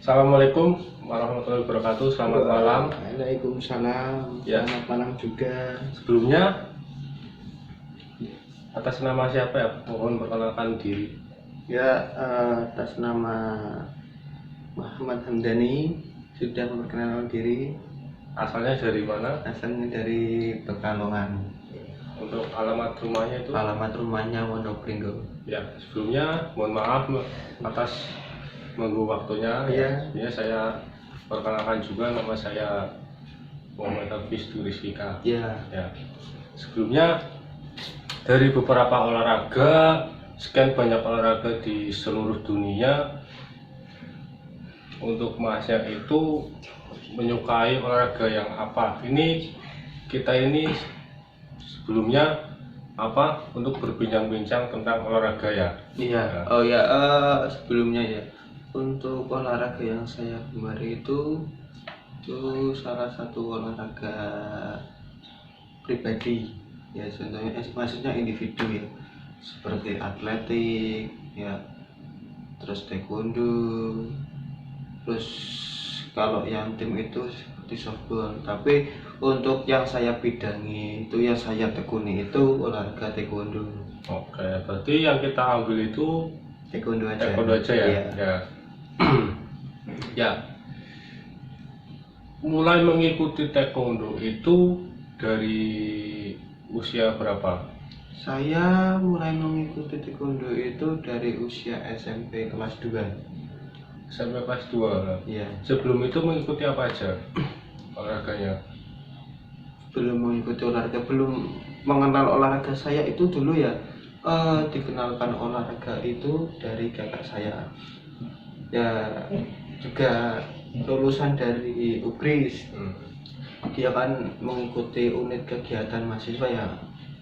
Assalamualaikum warahmatullahi wabarakatuh. Selamat malam. Waalaikumsalam. Ya. Selamat malam juga. Sebelumnya, atas nama siapa ya? Mohon perkenalkan diri. Ya, atas nama Muhammad Hamdani sudah memperkenalkan diri. Asalnya dari mana? Asalnya dari Pekalongan. Untuk alamat rumahnya itu? Alamat rumahnya Wonopringgo. Ya, sebelumnya mohon maaf atas mengganggu waktunya. Ya. Sebelumnya saya perkenalkan juga, nama saya Muhammad Hafiz Durisika. Ya. Ya. Sebelumnya dari beberapa olahraga, sekian banyak olahraga di seluruh dunia, untuk Masnya itu menyukai olahraga yang apa? Kita ini sebelumnya untuk berbincang-bincang tentang olahraga ya. Iya. Ya. Oh ya, sebelumnya ya. Untuk olahraga yang saya gemari itu salah satu olahraga pribadi. Ya, contohnya maksudnya individu ya. Seperti atletik ya. Terus taekwondo. Terus kalau yang tim itu seperti softball, tapi untuk yang saya bidangi itu, yang saya tekuni itu olahraga taekwondo. Oke, berarti yang kita ambil itu Taekwondo aja. taekwondo aja ya. Iya. Ya. Ya. Mulai mengikuti taekwondo itu dari usia berapa? Saya mulai mengikuti taekwondo itu dari usia SMP kelas 2. Sampai kelas 2. Iya. Sebelum itu mengikuti apa aja olahraganya? Belum mengikuti olahraga, belum mengenal olahraga saya itu dulu ya. Dikenalkan olahraga itu dari kakak saya. Ya, juga lulusan dari UGRIS. Dia kan mengikuti unit kegiatan mahasiswa ya,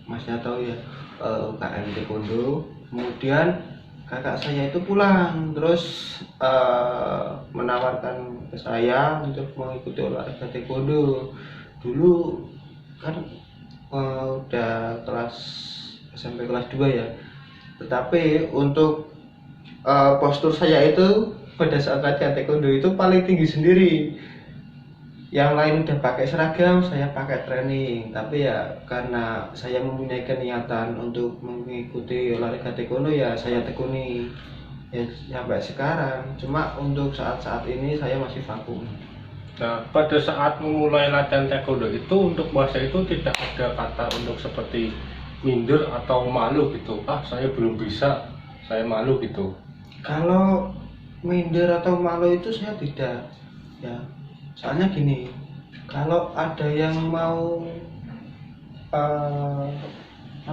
masnya tahu ya, UKM taekwondo. Kemudian kakak saya itu pulang terus menawarkan ke saya untuk mengikuti olahraga taekwondo. Dulu kan udah kelas SMP kelas 2 ya, tetapi untuk postur saya itu pada saat latihan taekwondo itu paling tinggi sendiri. Yang lain udah pakai seragam, saya pakai training. Tapi ya karena saya mempunyai keniatan untuk mengikuti olahraga taekwondo, ya saya tekuni ya sampai sekarang. Cuma untuk saat-saat ini saya masih vakum. Nah, pada saat memulai latihan taekwondo itu, untuk Masnya itu tidak ada kata untuk seperti minder atau malu gitu. Saya belum bisa, saya malu gitu. Kalau minder atau malu itu saya tidak ya. Soalnya gini, kalau ada yang mau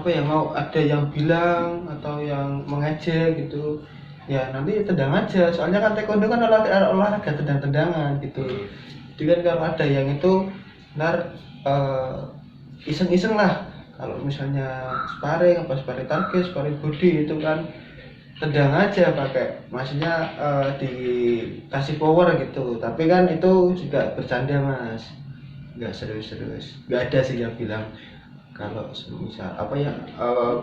mau ada yang bilang atau yang mengejek gitu, ya nanti tendang aja. Soalnya kan taekwondo kan olahraga tendang-tendangan gitu. Jadi kan kalau ada yang itu iseng-iseng lah. Kalau misalnya sparring target, sparring body itu kan tendang aja pakai, maksudnya dikasih power gitu. Tapi kan itu juga bercanda mas, nggak serius-serius. Nggak ada sih yang bilang kalau misal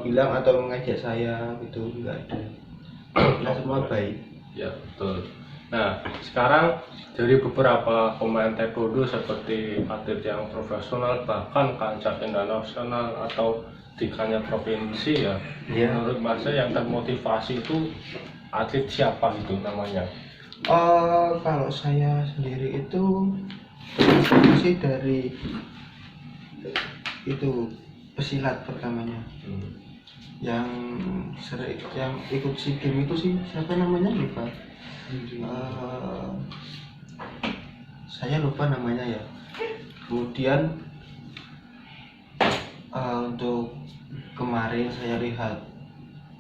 bilang atau mengajak saya gitu, nggak ada. Kita semua baik. Ya betul. Nah, sekarang dari beberapa pemain taekwondo seperti atlet yang profesional, bahkan kancah internasional atau di kancah provinsi ya, menurut Masnya yang termotivasi itu atlet siapa gitu namanya? Kalau saya sendiri itu termotivasi dari itu pesilat pertamanya. Yang sering yang ikut SEA Games itu sih siapa namanya, lupa. Saya lupa namanya ya. Kemudian untuk kemarin saya lihat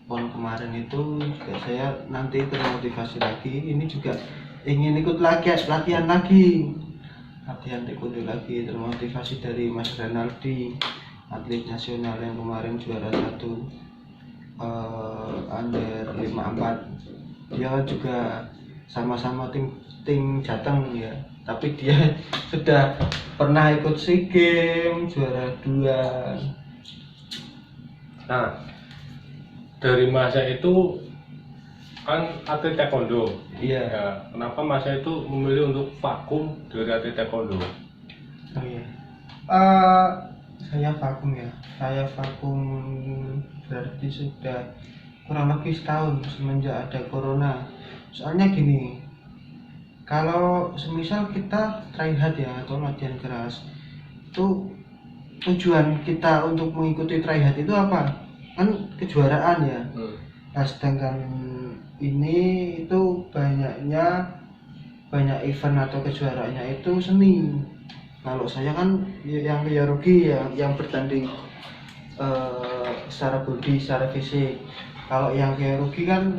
pon kemarin itu juga saya nanti termotivasi lagi. Ini juga ingin ikut latihan taekwondo lagi, termotivasi dari Mas Renaldi, atlet nasional yang kemarin juara 1 under 54. Dia juga sama-sama tim Jateng ya, tapi dia sudah pernah ikut SEA Games juara 2. Nah, dari Masnya itu kan atlet taekwondo. Iya. Ya, kenapa Masnya itu memilih untuk vakum dari atlet taekwondo? Oh iya. Saya vakum ya. Saya vakum berarti sudah kurang lebih setahun semenjak ada corona. Soalnya gini, kalau semisal kita try hard ya atau latihan keras, itu tujuan kita untuk mengikuti try hard itu apa? Kan kejuaraan ya. Nah, sedangkan ini itu banyak event atau kejuaraannya itu seni. Kalau saya kan yang yogi ya, yang bertanding secara body, secara fisik. Kalau yang yogi kan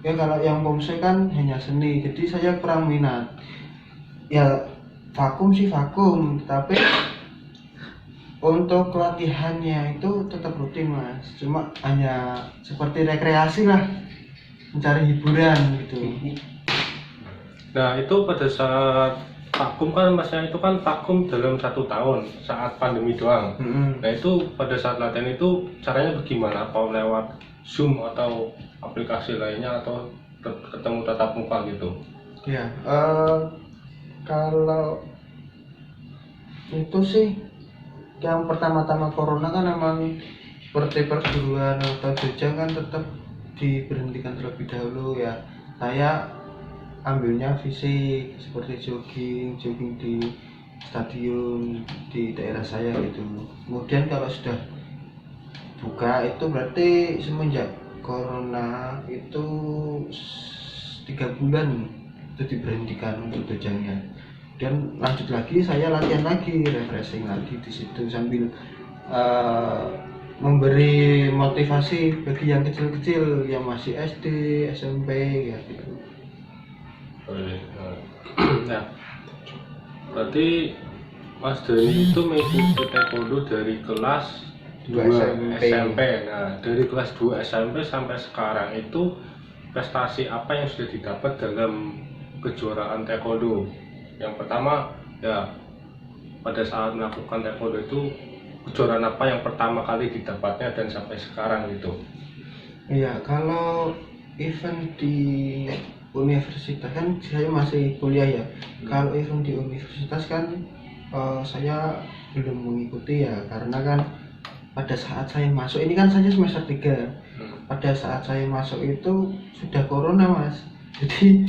ya, kalau yang pomse kan hanya seni. Jadi saya kurang minat. Ya vakum sih vakum, tapi untuk latihannya itu tetap rutin mas, cuma hanya seperti rekreasi lah, mencari hiburan gitu. Nah itu pada saat vakum kan Masnya itu kan vakum dalam 1 tahun saat pandemi doang. Nah itu pada saat latihan itu caranya bagaimana? Apa lewat Zoom atau aplikasi lainnya atau ketemu tatap muka gitu? Ya, kalau itu sih yang pertama-tama corona kan emang seperti perguruan atau jenjang kan tetap diberhentikan terlebih dahulu ya. Saya ambilnya fisik seperti jogging di stadion di daerah saya gitu. Kemudian kalau sudah buka itu berarti semenjak corona itu 3 bulan itu diberhentikan untuk jenjangnya. Dan lanjut lagi saya latihan lagi, refreshing lagi di situ sambil memberi motivasi bagi yang kecil-kecil yang masih SD, SMP ya gitu. Nah, berarti Mas Dani itu mengikuti taekwondo dari kelas 2 SMP. Nah, dari kelas 2 SMP sampai sekarang itu prestasi apa yang sudah didapat dalam kejuaraan taekwondo? Yang pertama ya, pada saat melakukan taekwondo itu kejuaraan apa yang pertama kali didapatnya dan sampai sekarang gitu? Iya, kalau event di universitas kan saya masih kuliah ya. Kalau event di universitas kan saya belum mengikuti ya, karena kan pada saat saya masuk ini kan saya semester 3. Pada saat saya masuk itu sudah corona mas. Jadi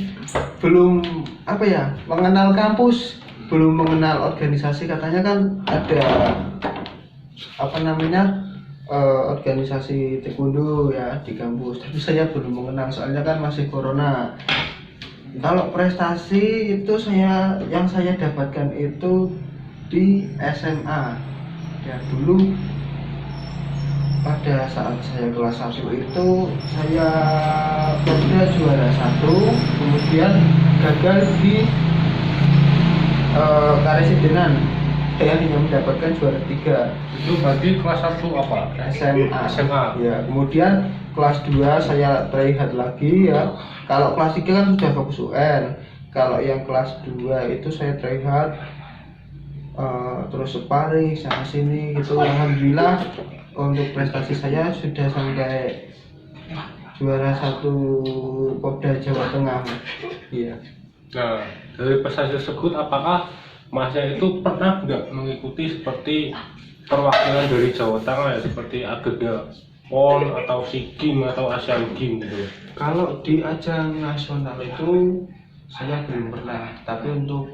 belum apa ya, mengenal kampus, belum mengenal organisasi. Katanya kan ada apa namanya organisasi taekwondo ya di kampus, tapi saya belum mengenal soalnya kan masih corona. Kalau prestasi itu yang saya dapatkan itu di SMA ya. Dulu pada saat saya kelas 1 itu saya pernah juara 1, kemudian gagal di Karesidenan, saya hanya mendapatkan juara 3. Itu berarti kelas 1 apa? SMA. Ya, kemudian kelas 2 saya try hard lagi ya. Kalau kelas 3 kan sudah fokus UN. Kalau yang kelas 2 itu saya try hard terus sparring sana sini gitu. Alhamdulillah untuk prestasi saya sudah sampai juara 1 Popda Jawa Tengah. Iya. Nah, dari prestasi tersebut apakah Masnya itu pernah nggak mengikuti seperti perwakilan dari Jawa Tengah ya, seperti agenda PON atau SEA Games atau Asian Games gitu? Kalau di ajang nasional itu saya belum pernah, tapi untuk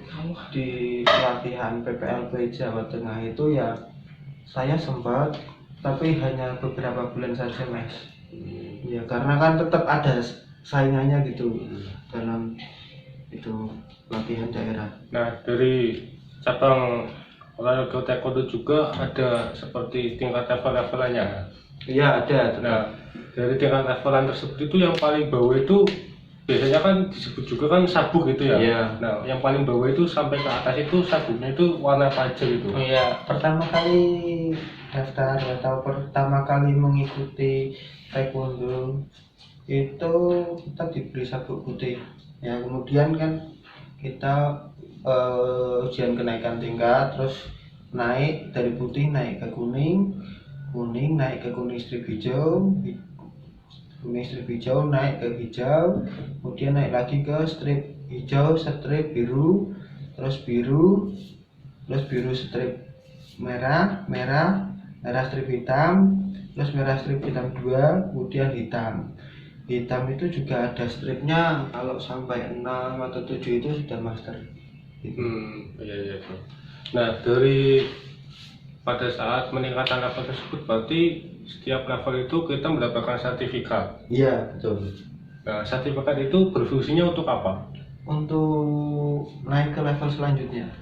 di pelatihan PPLP Jawa Tengah itu ya saya sempat, tapi hanya beberapa bulan saja mas. Ya karena kan tetap ada saingannya gitu dalam itu pelatihan daerah. Nah, dari cabang olahraga taekwondo juga ada seperti tingkat level-levelannya. Iya ada. Nah, dari tingkat levelan tersebut itu yang paling bawah itu biasanya kan disebut juga kan sabuk gitu ya. Iya. Nah, yang paling bawah itu sampai ke atas itu sabuknya itu warna apa aja gitu? Iya, pertama kali daftar atau pertama kali mengikuti taekwondo itu kita diberi sabuk putih. Ya kemudian kan kita ujian kenaikan tingkat, terus naik dari putih naik ke kuning, naik ke kuning strip hijau, kuning strip hijau naik ke hijau, kemudian naik lagi ke strip hijau, strip biru, terus biru, terus biru strip merah, merah, merah strip hitam, terus merah strip hitam 2, kemudian hitam. Hitam itu juga ada stripnya, kalau sampai 6 atau 7 itu sudah master. Iya iya itu. Nah, dari pada saat meningkatkan level tersebut berarti setiap level itu kita mendapatkan sertifikat. Iya, betul. Nah, sertifikat itu berfungsinya untuk apa? Untuk naik ke level selanjutnya.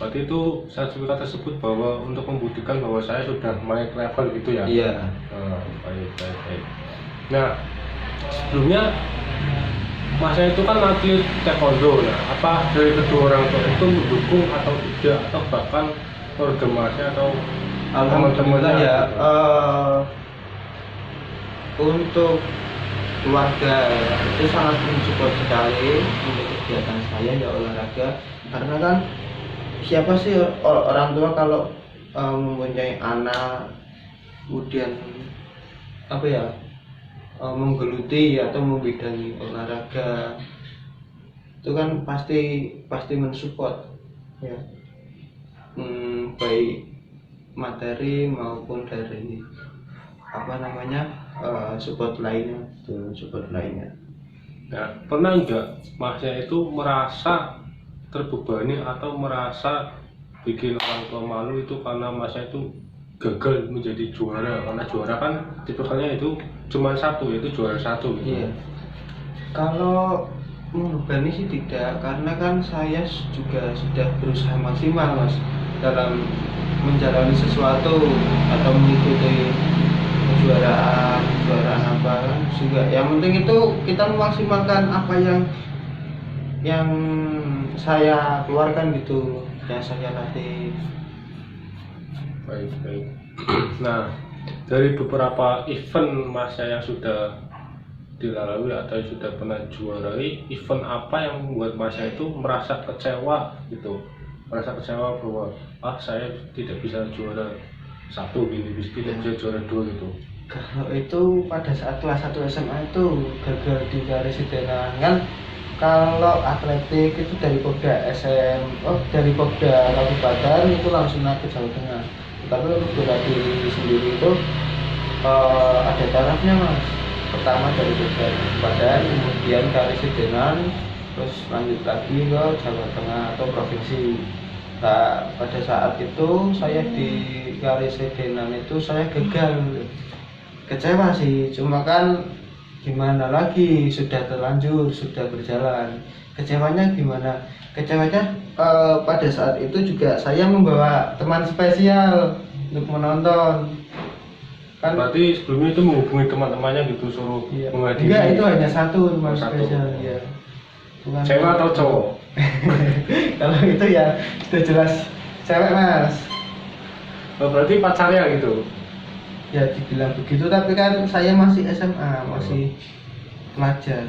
Berarti itu sertifikat tersebut bahwa untuk membuktikan bahwa saya sudah naik level gitu ya? Iya. Nah, baik, baik, baik. Nah, sebelumnya masa itu kan atlet taekwondo. Nah, apa dari kedua orang tua itu mendukung atau tidak, atau bahkan keluarga masnya atau Alhamdulillah teman-temannya ya. gitu? Untuk keluarga itu sangat mensupport sekali untuk kegiatan saya ya olahraga, karena kan siapa sih orang tua kalau mempunyai anak kemudian apa ya menggeluti atau membidangi olahraga itu kan pasti mensupport ya. Baik materi maupun dari apa namanya support lainnya. Nah, pernah enggak masnya itu merasa terbebani atau merasa bikin orang tua malu itu karena masnya itu gagal menjadi juara, karena juara kan tipikalnya itu cuma satu, yaitu juara satu gitu. Iya. Kalau membebani sih tidak, karena kan saya juga sudah berusaha maksimal mas dalam menjalani sesuatu atau mengikuti kejuaraan apa kan juga. Yang penting itu kita memaksimalkan apa yang saya keluarkan gitu, yang saya latih. Baik, baik. Nah, dari beberapa event masnya yang sudah dilalui atau yang sudah pernah juarai, event apa yang membuat masnya itu merasa kecewa gitu, merasa kecewa bahwa saya tidak bisa juara satu gini, tidak bisa juara dua gitu. Kalau itu pada saat kelas 1 SMA itu gagal di Karesidenan kan. Kalau atletik itu dari dari Popda Kabupaten itu langsung naik ke Jawa Tengah. Tapi untuk bela diri sendiri itu ada tarafnya mas. Pertama dari Popda Kabupaten, kemudian Karesidenan, terus lanjut lagi ke Jawa Tengah atau provinsi. Nah, pada saat itu saya di Karesidenan itu saya gagal. Kecewa sih, cuma kan gimana lagi, sudah terlanjur, sudah berjalan. Kecewanya gimana? Kecewanya pada saat itu juga saya membawa teman spesial untuk menonton kan. Berarti sebelumnya itu menghubungi teman-temannya gitu, suruh Iya. menghadiri. Enggak, itu hanya satu teman Satu. spesial ya. Bukan Cewek atau cowok? Kalau itu ya sudah jelas cewek mas. Berarti pacarnya gitu. Ya dibilang begitu, tapi kan saya masih SMA, masih pelajar.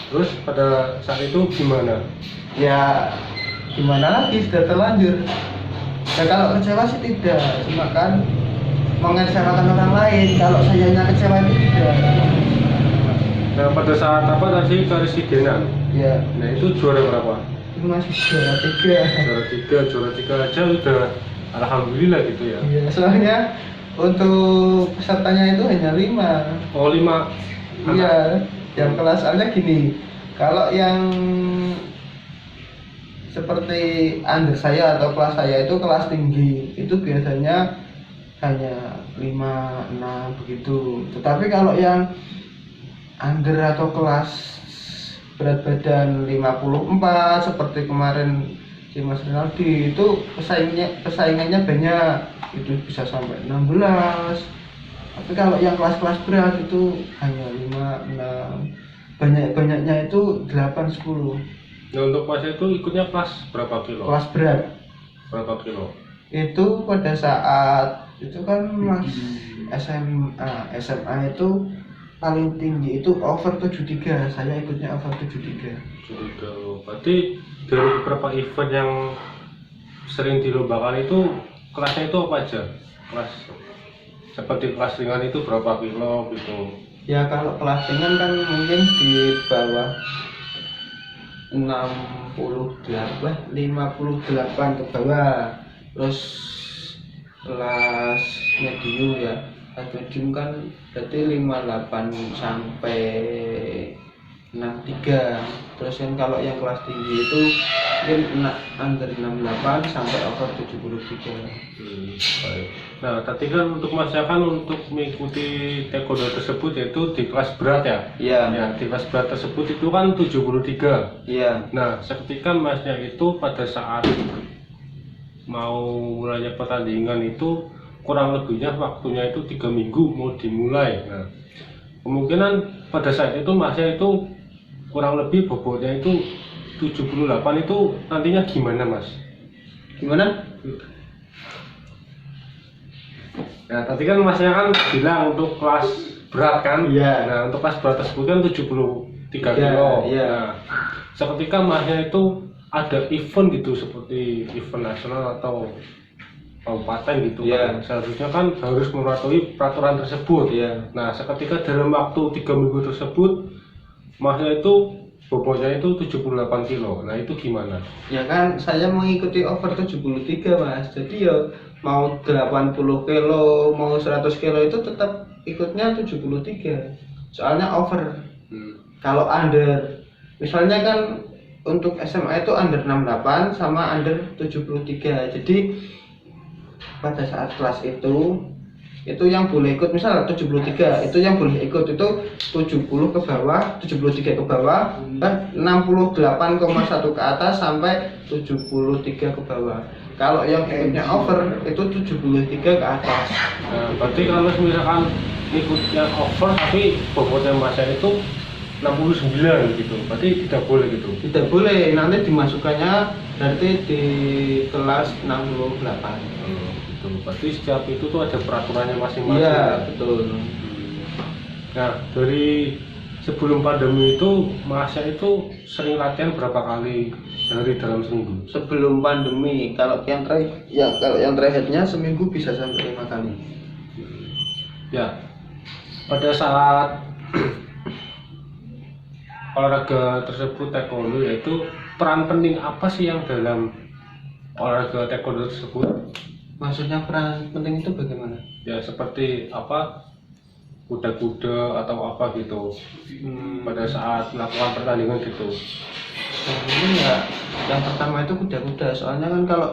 Terus pada saat itu gimana? Ya gimana lagi, sudah terlanjur. Ya kalau kecewa sih tidak, cuma kan mengecewakan orang lain. Kalau sayanya kecewa itu tidak. Nah, pada saat apa tadi Karesidenan? Ya Nah, itu juara berapa? itu masih juara 3. Juara tiga aja udah alhamdulillah gitu ya. Iya, soalnya untuk pesertanya itu hanya 5. Oh, 5. Iya, yang kelas A-nya gini. Kalau yang seperti under saya atau kelas saya itu kelas tinggi, itu biasanya hanya 5, 6 begitu. Tetapi kalau yang under atau kelas berat badan 54 seperti kemarin si Mas Rinaldi itu pesaingannya banyak, itu bisa sampai 16. Tapi kalau yang kelas-kelas berat itu hanya 5, 6, banyak-banyaknya itu 8, 10. Nah, untuk Mas itu ikutnya kelas berapa kilo? Kelas berat Berapa kilo? itu pada saat itu kan Mas SMA itu paling tinggi itu over 73, saya ikutnya over 73. Sudah. Berarti dari beberapa event yang sering dilombakan itu kelasnya itu apa aja? Kelas seperti kelas ringan itu berapa kilo gitu? Ya kalau kelas ringan kan mungkin di bawah 68, 58 ke bawah. Terus kelas medium ya, kelas medium kan berarti 58 sampai 63. Terus kan kalau yang kelas tinggi itu mungkin under 68 sampai over 73. Baik. Nah, tadi kan untuk Mas ya kan untuk mengikuti taekwondo tersebut yaitu di kelas berat ya? Iya. Ya, di kelas berat tersebut itu kan 73. Iya. Nah, seketika Masnya itu pada saat mau mulainya pertandingan itu kurang lebihnya waktunya itu 3 minggu mau dimulai. Nah, kemungkinan pada saat itu Masnya itu kurang lebih bobotnya itu 78 itu nantinya gimana Mas? Gimana? Nah, tadi kan Masnya kan bilang untuk kelas berat kan? Iya. Nah, untuk kelas berat tersebut kan 73 kilo. Iya. Nah, seketika Masnya itu ada event gitu seperti event nasional atau kabupaten gitu Iya. kan. Seharusnya kan harus mematuhi peraturan tersebut. Iya. Nah, seketika dalam waktu 3 minggu tersebut Masnya itu bobotnya itu 78 kilo. Nah, itu gimana? Ya kan saya mengikuti over 73 Mas. Jadi ya mau 80 kilo, mau 100 kilo itu tetap ikutnya 73. Soalnya over. Kalau under, misalnya kan untuk SMA itu under 68 sama under 73. Jadi pada saat kelas itu yang boleh ikut misal 73, itu yang boleh ikut itu 70 ke bawah, 73 ke bawah, dan 68,1 ke atas sampai 73 ke bawah. Kalau yang ikutnya over itu 73 ke atas. Nah, berarti kalau misalkan ikut yang over tapi bobotnya Masnya itu 69 gitu, berarti tidak boleh gitu. Tidak boleh, nanti dimasukkannya berarti di kelas 68. Gitu. Berarti setiap itu tuh ada peraturannya masing-masing. Iya, betul. Nah, dari sebelum pandemi itu Masnya itu sering latihan berapa kali sehari dalam seminggu? Sebelum pandemi, kalau yang terakhir, ya kalau yang terakhirnya seminggu bisa sampai 5 kali. Ya, pada saat olahraga tersebut taekwondo yaitu peran penting apa sih yang dalam olahraga taekwondo tersebut? Maksudnya peran penting itu bagaimana? Ya seperti apa kuda-kuda atau apa gitu pada saat melakukan pertandingan gitu. Ini ya yang pertama itu kuda-kuda, soalnya kan kalau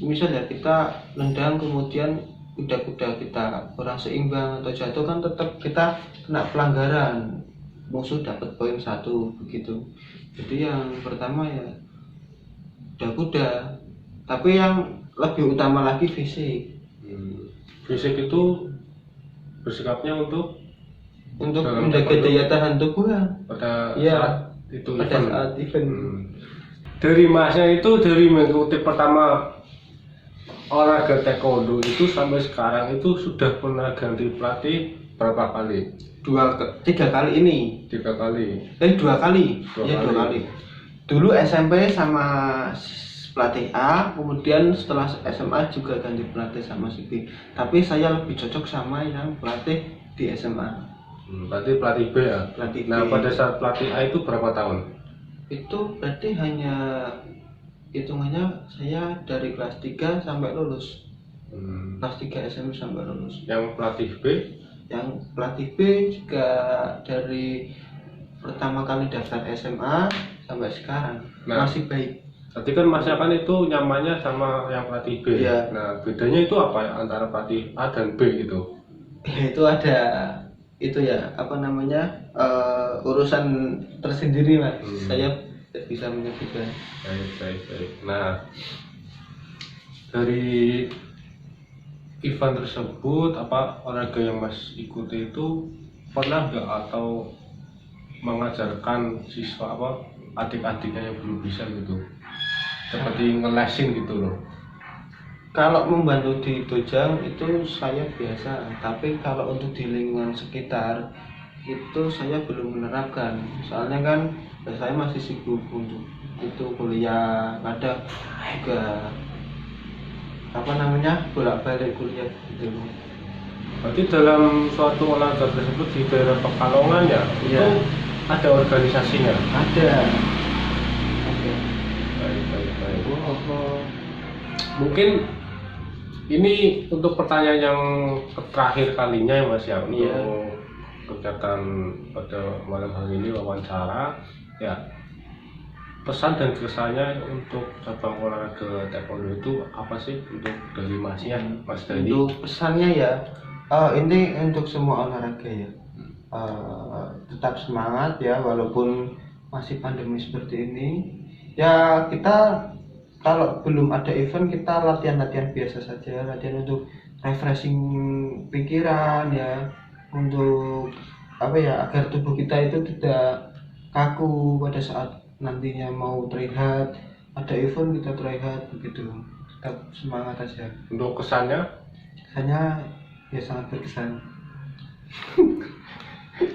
misalnya kita nendang kemudian kuda-kuda kita kurang seimbang atau jatuh kan tetap kita kena pelanggaran, musuh dapat poin 1 begitu. Jadi yang pertama ya kuda-kuda, tapi yang lebih utama lagi fisik. Fisik itu bersikapnya untuk menjaga daya tahan tubuh pada ya, saat itu pada saat event. Dari Masnya itu dari mengikuti pertama olahraga taekwondo itu sampai sekarang itu sudah pernah ganti pelatih berapa kali? 3 kali ini. 3 kali. 2 kali. Dua Ya, 2 kali. kali. Dulu SMP sama pelatih A, kemudian setelah SMA juga ganti pelatih sama si B. Tapi saya lebih cocok sama yang pelatih di SMA. Berarti pelatih B ya? Pelatih Nah, B. pada saat pelatih A itu berapa tahun? Itu berarti hanya hitungannya saya dari kelas 3 sampai lulus. Kelas 3 SMP sampai lulus. Yang pelatih B? Yang pelatih B juga dari pertama kali daftar SMA sampai sekarang masih baik. Tadi kan Masnya kan itu nyamannya sama yang pelatih B. Iya. Nah, bedanya itu apa ya antara pelatih A dan B gitu? Itu ada itu ya apa namanya urusan tersendiri Mas. Saya tidak bisa menyebutkan. Baik. Nah, dari event tersebut apa olahraga yang Mas ikuti itu pernah nggak atau mengajarkan siswa apa adik-adiknya yang belum bisa gitu seperti ngelesin gitu loh? Kalau membantu di dojang itu saya biasa, tapi kalau untuk di lingkungan sekitar itu saya belum menerapkan. Soalnya kan saya masih sibuk untuk itu kuliah, kadang juga apa namanya bolak-balik kuliah gitu. Berarti dalam suatu olahraga tersebut di daerah Pekalongan ya, Iya. itu ada organisasinya. Ada. Baik, baik, baik. Mungkin ini untuk pertanyaan yang terakhir kalinya ya Mas ya, untuk Iya. kegiatan pada malam hari ini wawancara ya. Pesan dan kesannya untuk cabang olahraga taekwondo itu apa sih untuk dari Masnya, Mas Dani? Untuk pesannya ya, ini untuk semua olahraga ya. Tetap semangat ya, walaupun masih pandemi seperti ini. Ya kita kalau belum ada event kita latihan-latihan biasa saja, latihan untuk refreshing pikiran ya, untuk apa ya, agar tubuh kita itu tidak kaku pada saat nantinya mau terlihat ada event kita terlihat begitu. Tetap semangat aja. Untuk kesannya? Hanya ya sangat berkesan.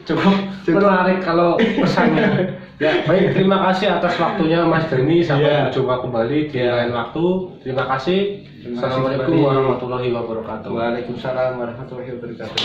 Cukup menarik kalau pesannya. Ya, baik, terima kasih atas waktunya Mas Dani. Sampai Iya. berjumpa kembali di Iya. lain waktu. Terima kasih. Terima kasih Assalamualaikum kembali. warahmatullahi wabarakatuh. Waalaikumsalam warahmatullahi wabarakatuh.